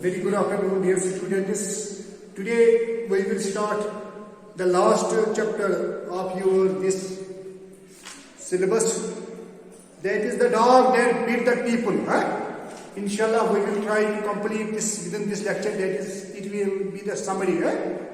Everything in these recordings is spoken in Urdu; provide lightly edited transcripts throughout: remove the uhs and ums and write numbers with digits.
Very good afternoon, dear students. Today we will start the last chapter of your this syllabus. That is the dog that beat the people. Inshallah, we will try to complete this within this lecture. That is, it will be the summary.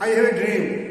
I have a dream.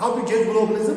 how to judge globalism.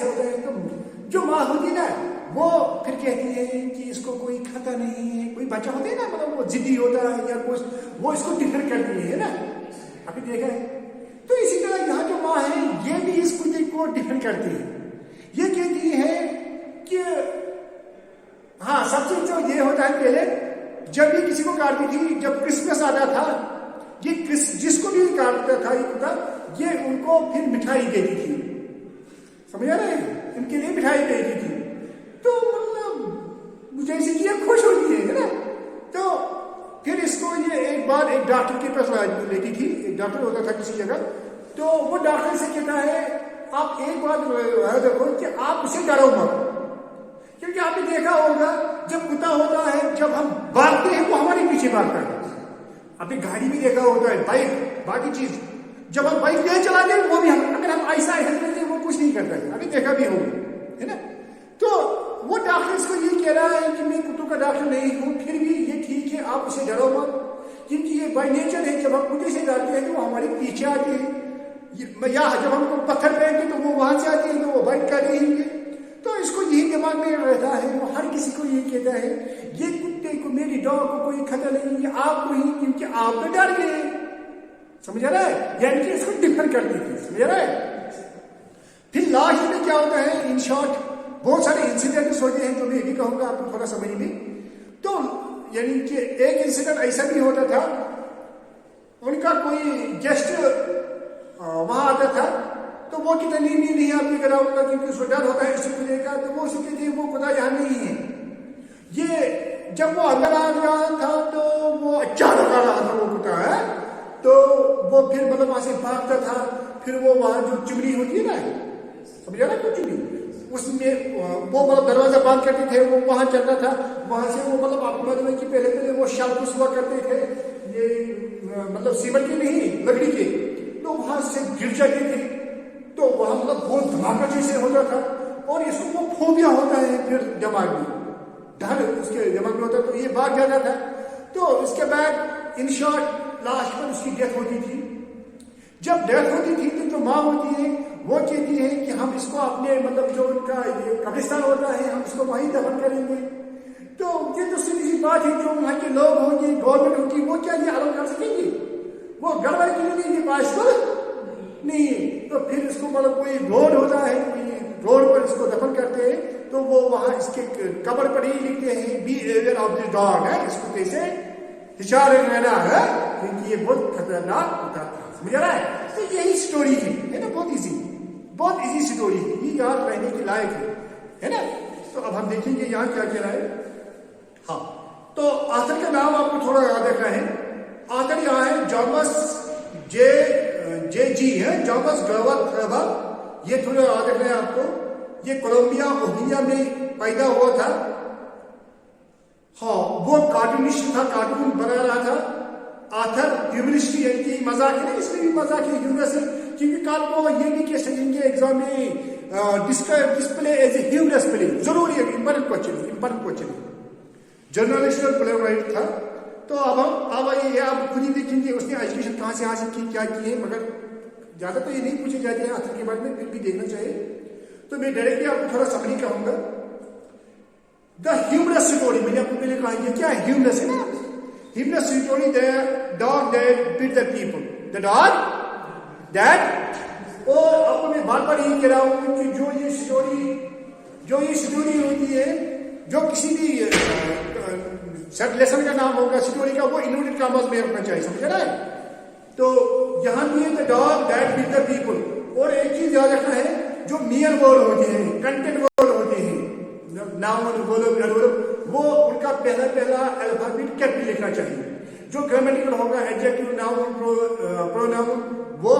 ایسا ہوتا ہے تو جو ماں ہوتی نا وہ پھر کہتی ہے کہ اس کو کوئی کھاتا نہیں ہے. کوئی بچہ ہوتا ہے نا مطلب وہ ضدی ہوتا ہے یا کچھ, وہ اس کو ڈفر کرتی ہے نا, آپ نے دیکھا ہے. تو اسی طرح یہاں جو ماں ہے یہ بھی اس کتے کو ڈفر کرتی ہے. یہ کہتی ہے کہ ہاں سب سے جو یہ ہوتا ہے پہلے جب یہ کسی کو کاٹتی تھی, جب کرسمس آتا تھا یہ جس کو بھی کاٹتا تھا یہ کتا, یہ ان کو پھر مٹھائی دیتی تھی. سمجھ آ رہے ہیں, ان کے لیے مٹھائی دیتی تھی. تو مطلب جیسے کہ یہ خوش ہوتی ہے نا. تو پھر اس کو یہ ایک بار ایک ڈاکٹر کے پاس لیتی تھی. ایک ڈاکٹر ہوتا تھا کسی جگہ, تو وہ ڈاکٹر سے کہتا ہے آپ ایک بات دیکھو کہ آپ اسے ڈرو مت, کیونکہ آپ نے دیکھا ہوگا جب کتا ہوتا ہے جب ہم بھاگتے ہیں وہ ہمارے پیچھے بھاگتا ہے. آپ نے گاڑی بھی دیکھا ہوتا ہے, بائک باقی چیز, جب ہم بائک نہیں چلاتے ہیں وہ بھی اگر ہم ایسا ہلتے ہیں وہ کچھ نہیں کرتا ہے. آپ نے دیکھا بھی ہوگا ہے نا. تو وہ ڈاکٹر اس کو یہ کہہ رہا ہے کہ میں کتوں کا ڈاکٹر نہیں ہوں, پھر بھی یہ ٹھیک ہے آپ اسے ڈرو مت, کیونکہ یہ بائی نیچر ہے. جب ہم کتے سے ڈرتے ہیں تو وہ ہمارے پیچھے آتے ہیں, یا جب ہم کو پتھر پھینکتے تو وہ وہاں سے آتے ہیں تو وہ بائٹ کر رہے ہیں. تو اس کو یہی دماغ میں رہتا ہے, وہ ہر کسی کو یہ کہتا ہے یہ کتے کو میری ڈاگ کو کوئی خطرہ نہیں, یہ آپ کو ہی, کیونکہ آپ تو ڈر گئے. سمجھ آ رہا ہے, یعنی کہ اس کو ڈفر کرتی تھی. سمجھ آ رہا ہے. پھر لاسٹ میں کیا ہوتا ہے, ان شارٹ بہت سارے انسیڈنٹس ہوتے ہیں جو میں بھی کہوں گا آپ کو تھوڑا سمجھ میں. تو یعنی کہ ایک انسیڈنٹ ایسا بھی ہوتا تھا, ان کا کوئی گیسٹ وہاں آتا تھا تو وہ کتنا نیند نہیں آپ کے گھر ہوگا کیونکہ اس کو ڈر ہوتا ہے اس کو کا, تو وہ اسے کہتے ہیں وہ خدا یہاں نہیں ہے. یہ جب وہ اندر آ رہا تھا تو وہ اچانک آ رہا تھا وہ کتا ہے, تو وہ پھر مطلب وہاں سے بھاگتا تھا. پھر وہ وہاں جو چمنی ہوتی ہے نا, سمجھا نا کچھ چمنی, اس میں وہ مطلب دروازہ بند کرتے تھے, وہ وہاں چلتا تھا. وہاں سے وہ مطلب آپ کو معلوم ہے کہ پہلے وہ شلپس ہوا کرتے تھے, یہ مطلب سیمنٹ کے نہیں لکڑی کے, تو وہاں سے گر جاتے تھے. تو وہاں مطلب بہت دھماکہ جیسے ہوتا تھا, اور اس کو وہ فوبیا ہوتا ہے پھر دماغ میں, ڈر اس کے دماغ میں ہوتا ہے, تو یہ بھاگ جاتا تھا. تو اس کے بعد ان شارٹ لاسٹ پر اس کی ڈیتھ ہوتی تھی. جب ڈیتھ ہوتی تھی تو جو ماں ہوتی ہے وہ کہتی ہے کہ ہم اس کو اپنے مطلب جو ان کا قبرستان ہوتا ہے ہم اس کو وہیں دفن کریں گے. تو یہ تو سیدھی سی بات ہے, جو وہاں کے لوگ ہوں گے, گورنمنٹ ہوگی, وہ کیا یہ الاؤ کر سکیں گے؟ وہ گھر والے کے لیے یہ پاسبل نہیں. تو پھر اس کو مطلب کوئی روڈ ہوتا ہے, روڈ پر اس کو دفن کرتے ہیں, تو وہ وہاں اس کے قبر پر ہی لکھتے ہیں بی ایویئر آف دی ڈاگ ہے, اس کو کیسے اشارے رہنا ہے کیونکہ یہ بہت خطرناک ہوتا تھا. سمجھ رہا ہے. تو یہی اسٹوری ہے نا, بہت ایزی اسٹوری ہے, یہ یاد رہنے کے لائق ہے نا. تو اب ہم دیکھیں گے یہاں کیا کہہ رہا ہے. ہاں, تو آتھر کا نام آپ کو تھوڑا یاد رکھنا ہے. آتھر یہاں ہے جامس جے جی ہے, جامس گروا. یہ تھوڑا یاد رکھنا ہے آپ کو. یہ کولمبیا اوہیو میں پیدا ہوا تھا. ہاں, وہ کارٹونسٹ تھا, کارٹون بنا رہا تھا. آتھر ہیومرسٹ, یعنی کہ مذاق ہے, اس میں بھی مذاق ہے, ہیومرس ہے, کیونکہ کل کو یہ بھی کہہ سکیں گے ایگزام میں ڈسپلے ایز اے ہیومرس پلے ضروری ہے, امپورٹنٹ کوشچن ہے. جرنلسٹ اور پلے رائٹ تھا. تو اب آئیے آپ خود ہی دیکھیں گے اس نے ایجوکیشن کہاں سے حاصل کی, کیا کی ہے, مگر زیادہ تو یہ نہیں پوچھے جاتے ہیں آتھر کے بارے میں, پھر بھی دیکھنا چاہیے. تو میں ڈائریکٹلی آپ کو تھوڑا سمری کہوں گا. دا ہیومرس اسٹوری, میں نے آپ کو پہلے کہا یہ کیا ہے, ہیومرس ہے نا. Humorous story, the dog that bit the people, the dog that. اور آپ کو میں بار بار یہ کہہ رہا ہوں کہ جو یہ اسٹوری ہوتی ہے, جو کسی بھی سیٹ لیسن کا نام ہوگا اسٹوری کا, وہ انورٹڈ کاماز میں رکھنا چاہیے. سمجھ رہا ہے. تو یہاں بھی ہے the dog that bit the people. اور ایک چیز یاد رکھنا ہے, جو میئر ورڈ ہوتے ہیں, کنٹینٹ ورڈ ہوتے ہیں, ناؤن ورب, وہ ان کا پہلا الفابیٹ کیپٹل لکھنا چاہیے. جو گرامیٹیکل ہوگا ایڈجیکٹو, ناؤن, پروناؤن, وہ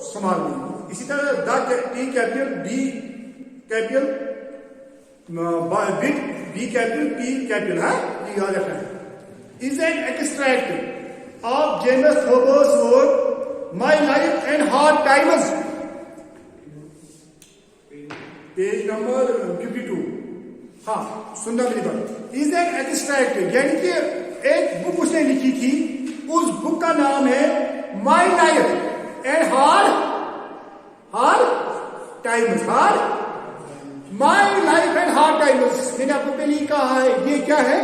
سنبھال لیں. اسی طرح the T capital, D capital, B capital, P capital ہے, یہ یاد رکھنا ہے. Is an extract of James Hobers work my life and hard times, page number 52. ہاں, سننا میری بات. از این ایکسٹریکٹ, یعنی کہ ایک بک اس نے لکھی تھی, اس بک کا نام ہے مائی life and hard Times. My life and hard Times, میں نے آپ کو پہلے ہی کہا ہے یہ کیا ہے؟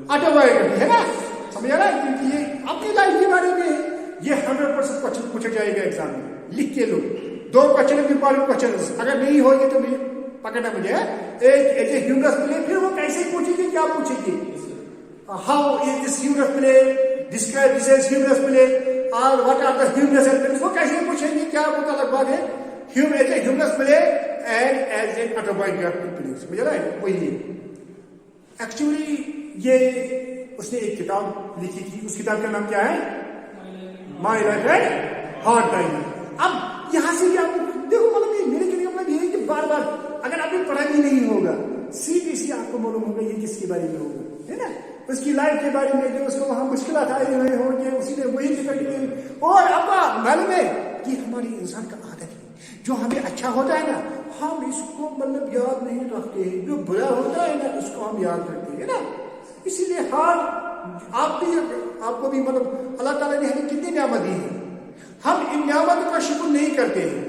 آٹوبایوگرافی ہے نا، سمجھا نا؟ کیونکہ یہ اپنی لائف کے بارے میں یہ 100% کوشچن پوچھا جائے گا ایگزام میں، لکھ کے لو 2 کوشچن امپورٹنٹ کوشچن، اگر نہیں ہوگی تو مجھے پکڑنا مجھے ایک ایز اے ہیومرس پلے، پھر وہ کیسے پوچھے گی، کیا پوچھے گی؟ How is this humorous play, describe this as humorous play, اور what are the humorous elements, وہ کیسے پوچھیں گے، کیا متعلق بات ہے؟ As a humorous play and as a autobiography play, سمجھا نا؟ وہی ایکچولی یہ اس نے ایک کتاب لکھی تھی، اس کتاب کا نام کیا ہے؟ مائی لائف اینڈ ہارڈ ٹائم۔ اب یہاں سے کیا دیکھو، مطلب میرے کہنے کا مطلب یہ ہے کہ بار بار اگر آپ نے پڑھا بھی نہیں ہوگا، سیدھی آپ کو معلوم ہوگا یہ کس کے بارے میں ہوگا، ہے نا؟ اس کی لائف کے بارے میں، جو اس کو وہاں مشکلات آئی ہوئے ہوں گے، اسی نے وہی ذکر کیے۔ اور اب معلوم ہے کہ ہماری انسان کا عادت ہے، جو ہمیں اچھا ہوتا ہے نا ہم اس کو مطلب یاد نہیں رکھتے ہیں، جو برا ہوتا ہے نا اس کو ہم یاد رکھتے ہیں نا۔ اسی لیے آپ کو بھی مطلب اللہ تعالیٰ نے ہمیں کتنی نعمت دی ہے، ہم ان نعمتوں کا شکر نہیں کرتے ہیں۔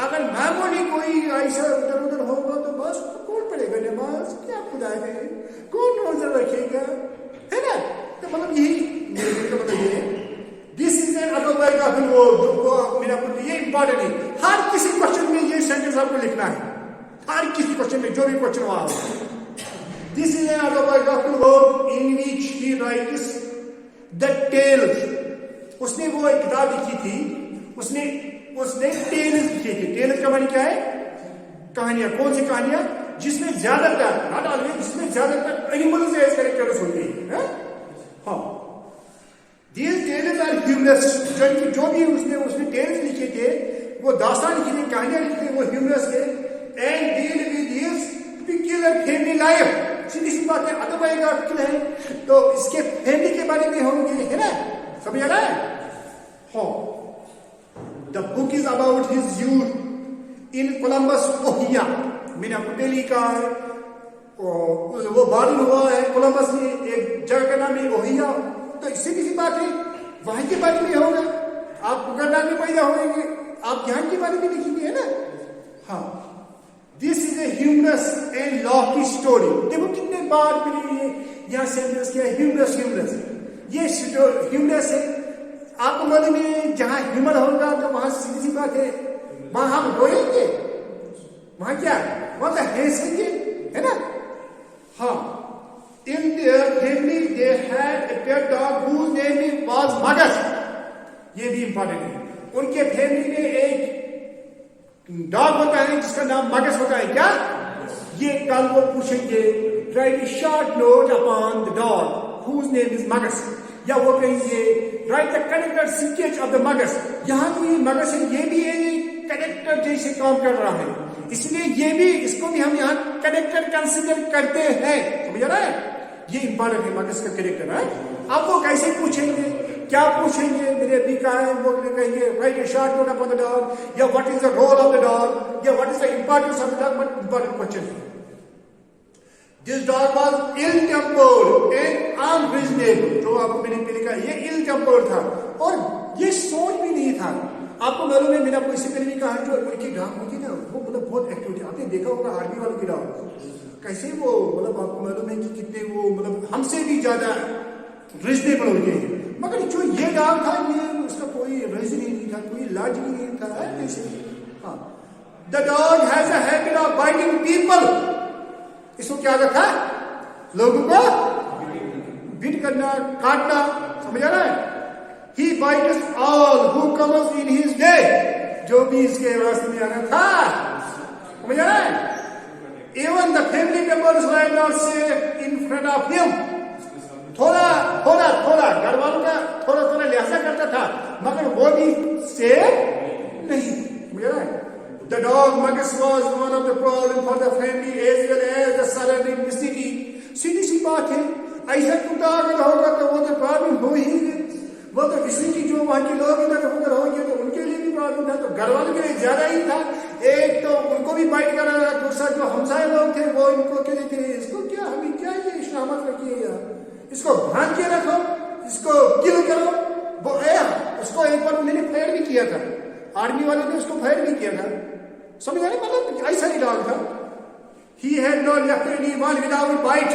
اگر معمولی کوئی ایسا ادھر ادھر ہوگا تو بس کون پڑھے گا نماز، کیا خدا ہے، کون روزہ رکھے گا، ہے نا؟ تو مطلب یہی میرے کا مطلب یہ ہے، دس از این آٹوبایوگرافی ورک، میرا مطلب یہ امپورٹنٹ ہے۔ ہر کسی کوشچن میں یہ سینٹینس آپ کو لکھنا ہے، ہر کسی کوشچن میں، جو بھی کوشچن وہاں ہو۔ This is an autobiographical work in which he writes the tales. اس نے وہ ایک کتاب لکھی تھی، اس نے ٹیلز لکھی تھی۔ ٹیلز کا معنی کیا ہے؟ کہانیاں۔ کون سی کہانیاں؟ جس میں زیادہ تر، ناٹ آلویز، جس میں زیادہ تر اینیملز ایز کریکٹرز ہوتے ہیں۔ ہاں، these tales are humorous. جو بھی اس نے ٹیلز لکھے تھے، وہ داستان لکھی تھی، کہانیاں لکھی تھی، وہ ہیومرس تھے، and deal with his peculiar family life. سیدھی سی بات ہے، آٹوبایوگرافیکل ہے تو اس کے فیملی کے بارے میں ہوں گے، ہے نا؟ سمجھ آ رہا ہے؟ ہاں، the book is about his youth in Columbus Ohio. میں نے آپ کو پہلے کہا ہے وہ بارن ہوا ہے کولمبس میں، ایک جگہ کا نام ہے اوہیا، تو سیدھی سی بات ہے وہاں کے بارے میں ہوگا۔ آپ گرناٹ میں پیدا ہوئیں گے، آپ یہاں کے بارے میں لکھیں گے، ہے نا؟ ہاں، This is a humorous and lofty story. دیکھو کتنے بار میں نے یہاں سینٹینس کیا ہے، ہیومرس۔ یہ ہیومرس ہے، آپ کو معلوم ہے جہاں ہیومر ہوگا تو وہاں سیدھی سی بات ہے وہاں ہم روئیں گے، وہاں کیا وہاں تو ہنسیں گے، ہے نا؟ ہاں، in their family they had a pet dog whose name was Magas. یہ بھی امپورٹنٹ ہے، ان کے فیملی میں ایک ڈاگ ہوتا ہے جس کا نام مگس ہوتا ہے۔ کیا یہ کل وہ پوچھیں گے، write a short note upon the dog whose name is Muggs, یا وہ کہیں گے write the character sketch of the Muggs. یہاں جو یہ مگس ہے یہ بھی ایک کریکٹر جیسے کام کر رہا ہے، اس لیے یہ بھی، اس کو بھی ہم یہاں کریکٹر کنسیڈر کرتے ہیں، سمجھ رہا ہے؟ یہ امپورٹنٹ ہے مگس کا کریکٹر ہے۔ اب وہ کیسے پوچھیں گے، کیا پوچھیں گے؟ میرے ابھی کہا ہے وہ کہیں گے write a short note upon the dog, یا what is the role of the dog, یا what is the importance of the dog, but important question ہے۔ This dog was ill tempered and unreasonable، جو آپ کو میں نے پہلے کہا یہ ill tempered تھا اور یہ سوچ بھی نہیں تھا۔ آپ کو معلوم ہے میں نے آپ کو اس سے پہلے بھی کہا جو ان کی ڈاگ ہوتی نا وہ مطلب بہت ایکٹیو تھی، آپ نے دیکھا ہوگا آرمی والوں کی ڈاگ کیسے وہ مطلب آپ کو معلوم ہے کہ کتنے وہ مطلب ہم سے بھی زیادہ ریزنیبل ہو گئے ہیں، مگر جو یہ ڈاگ تھا یہ اس کا کوئی ریزن ہی نہیں تھا، کوئی علاج ہی نہیں تھا کیسے۔ ہاں، the dog has a habit of biting people, اس کو کیا رکھا لوگوں کو بیٹ کرنا، کاٹنا، سمجھ آ رہا ہے؟ He bites all who comes in his way، جو بھی اس کے راستے میں آنا تھا، سمجھ آ رہا ہے؟ Even the family members were not safe in front of him، تھوڑا گھر والوں کا تھوڑا لہذا کرتا تھا مگر وہ بھی سیف نہیں، سمجھ آ رہا ہے؟ The dog Magus was one of the problem for the family as well as the surrounding vicinity۔ سیدھی سی بات ہے، ایسا کتا اگر ہوگا تو وہ تو پرابلم ہو ہی گئی، وہ تو وسیٹی جو وہاں کے لوگ ادھر ادھر ہو گئے تو ان کے لیے بھی پرابلم تھا، تو گھر والوں کے لیے زیادہ ہی تھا۔ ایک تو ان کو بھی بائٹ کر رہا تھا، دوسرا جو ہمسائے لوگ تھے وہ ان کو کہتے تھے اس کو کیا ہمیں کیا یہ شامت رکھیے یار، اس کو بھانج کے رکھو، اس کو کل کرو۔ وہ اس کو ایک بار انہوں نے فائر بھی کیا تھا، آرمی والے نے اس کو فائر بھی کیا تھا، سمجھ آئے؟ مطلب ایسا ہی ڈاگ تھا، He had not left anyone without a bite.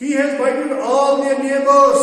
He has bited all their neighbors.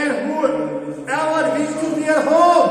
And whoever visits to their home.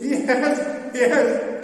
He has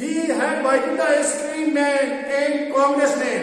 He had bited the extreme man and congressman.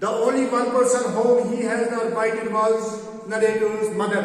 The only one person whom he has not bited was narrator's mother.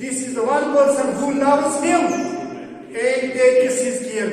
This is the one person who loves him and takes his care.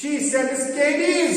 She sends candies,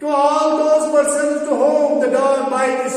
to all those persons to whom the dog bites.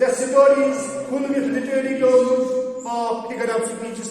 The story is full with literary terms of figure of speeches.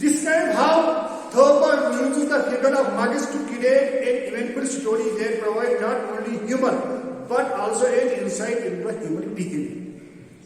Describe how Thoreau uses the figure of Magus to create an eventful story that provides not only humor but also an insight into human behavior.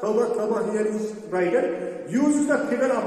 Thoreau here is writer uses the figure of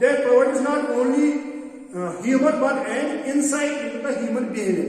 That provides not only humor but an insight into the human behavior.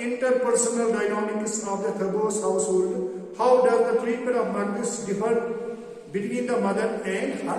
interpersonal dynamics of the Thoreau's household? How does the treatment of Magus differ between the mother and her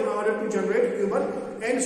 in order to generate humor and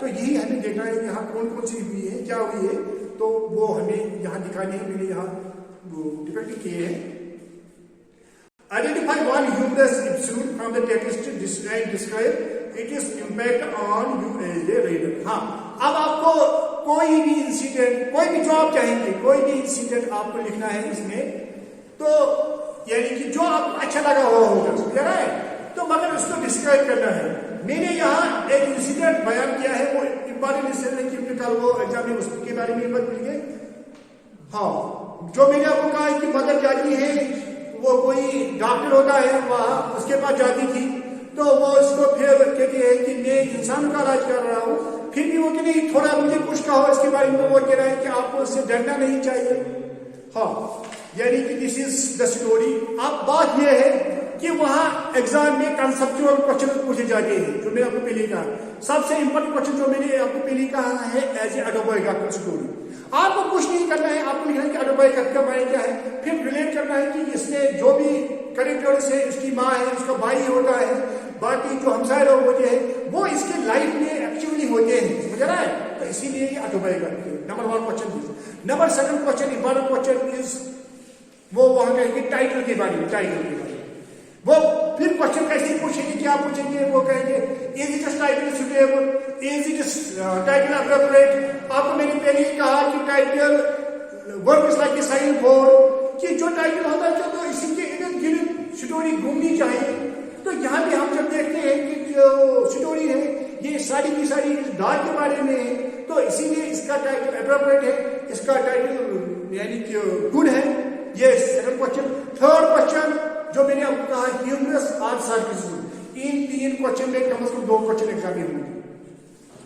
تو یہی ہمیں دیکھنا ہے یہاں کون کون سی ہوئی ہے, کیا ہوئی ہے, تو وہ ہمیں یہاں دکھانے ہیں. میں نے یہاں ڈپیکٹ کیے ہیں. Identify one humorous episode from the text and describe its impact on you as a reader. ہاں, اب آپ کو کوئی بھی انسیڈنٹ, کوئی بھی جو آپ چاہیں گے, کوئی بھی انسیڈنٹ آپ کو لکھنا ہے اس میں, تو یعنی کہ جو آپ کو اچھا لگا ہوا ہوگا, سمجھ رہا ہے, تو مگر اس کو ڈسکرائب کرنا ہے. میں نے یہاں ایک انسیڈنٹ بیان کیا ہے, وہ امپارٹنٹ انسیڈنٹ ہے کہ کل وہ ایگزام میں اس کے بارے میں بات مل گئے. ہاں, جو میں نے آپ کو کہا ہے کہ مدر جاتی ہے, وہ کوئی ڈاکٹر ہوتا ہے, وہاں اس کے پاس جاتی تھی, تو وہ اس کو پھر کہتی ہے کہ میں انسان کا علاج کر رہا ہوں, پھر بھی وہ کہ نہیں تھوڑا مجھے کچھ کہو اس کے بارے میں. وہ کہہ رہا ہے کہ آپ کو اس سے ڈرنا نہیں چاہیے. ہاں, یعنی کہ دس از دا اسٹوری. اب بات یہ ہے کہ وہاں ایگزام میں کنسپچوئل کوشچن پوچھے جاتے ہیں, جو میں نے آپ کو پہلے کہا. سب سے امپورٹنٹ کوشچن جو میں نے آپ کو پہلے کہا ہے ایز اے آٹوبایوگرافیکل اسٹوری. آپ کو کچھ نہیں کرنا ہے, آپ کو لکھنا ہے کہ آٹوبایوگرافی کا معنی کیا ہے, پھر ریلیٹ کرنا ہے کہ اس میں جو بھی کریکٹرس ہے, اس کی ماں ہے, اس کا بھائی ہوتا ہے, باقی جو ہمسائے لوگ ہوتے ہیں وہ اس کے لائف میں ایکچولی ہوتے ہیں, سمجھ رہا ہے. تو اسی لیے یہ آٹوبایوگرافی ہے. Number 1 question. Number 2 question, important question is وہ وہاں کہیں گے ٹائٹل کے بارے میں. ٹائٹل کے بارے میں وہ پھر کوشچن کیسے پوچھیں گے, کیا پوچھیں گے, وہ کہیں گے is it title suitable, is it title appropriate. آپ کو میں نے پہلے ہی کہا کہ title work is like a sign board, کہ جو ٹائٹل ہوتا ہے تو اسی کے ارد گرد اسٹوری گھومنی چاہیے. تو یہاں بھی ہم جب دیکھتے ہیں کہ جو اسٹوری ہے یہ ساری کی ساری اس ڈاگ کے بارے میں ہے, تو اسی لیے اس کا ٹائٹل اپروپریٹ ہے, اس کا ٹائٹل یعنی کہ گڈ ہے. یہ سیکنڈ کوشچن. تھرڈ کوشچن جو میں نے آپ کو کہا ہیومرس اور سارکزم, ان 3 کوشچن میں کم از کم 2 کوشچن ایگزام میں ہوں گے.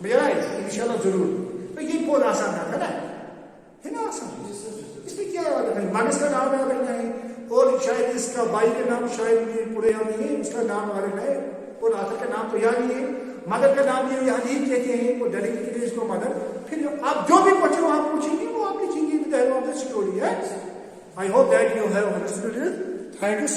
بھیا انشاءاللہ ضرور. تو یہ بہت آسان تھا نا, ہے نا آسان. اس میں کیا یاد رکھنا ہے, مانس کا نام یاد رکھنا ہے, اور شاید اس کا بھائی کا نام شاید پورے یاد نہیں ہے, اس کا نام یاد رکھنا ہے, اور آخر کا نام تو یاد نہیں ہے. مدر کا نام یہ یہاں نہیں کہتے ہیں, وہ ڈائریکٹ کے لیے اس کو مدر. پھر آپ جو بھی کوشچن آپ پوچھیں گے وہ آپ لکھیں گے with help of the story. I hope that you have understood it. Thanks.